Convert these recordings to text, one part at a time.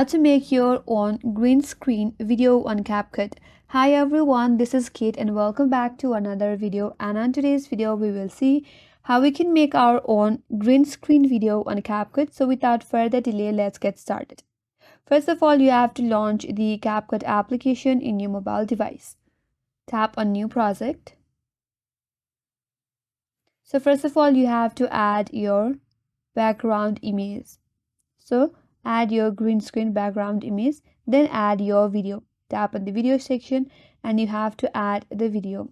How to make your own green screen video on CapCut. Hi everyone, this is Kate and welcome back to another video, and on today's video we will see how we can make our own green screen video on CapCut. So without further delay, let's get started. First of all, you have to launch the CapCut application in your mobile device. Tap on new project. So first of all, you have to add your background image. So add your green screen background image, then add your video. Tap on the video section and you have to add the video.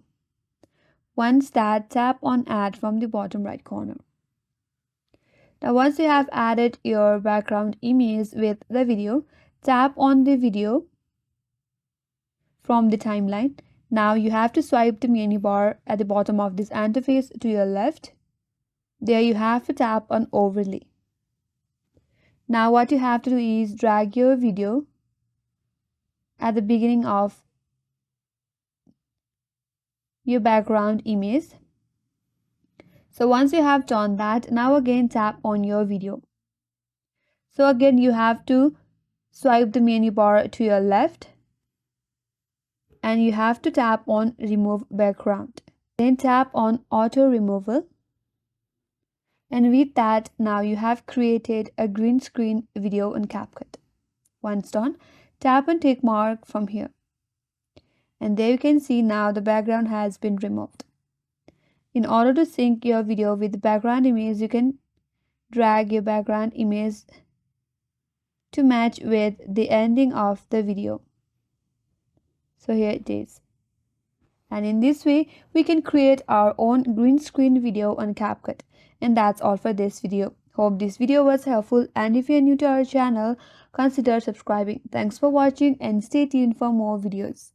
Once that, tap on add from the bottom right corner. Now once you have added your background image with the video, tap on the video from the timeline. Now you have to swipe the menu bar at the bottom of this interface to your left. There you have to tap on overlay. Now what you have to do is drag your video at the beginning of your background image. So once you have done that, now again tap on your video. So again you have to swipe the menu bar to your left and you have to tap on remove background. Then tap on auto removal. And with that, now you have created a green screen video in CapCut. Once done, tap on tick mark from here. And there you can see now the background has been removed. In order to sync your video with the background image, you can drag your background image to match with the ending of the video. So here it is. And in this way, we can create our own green screen video on CapCut. And that's all for this video. Hope this video was helpful, and if you're new to our channel, consider subscribing. Thanks for watching and stay tuned for more videos.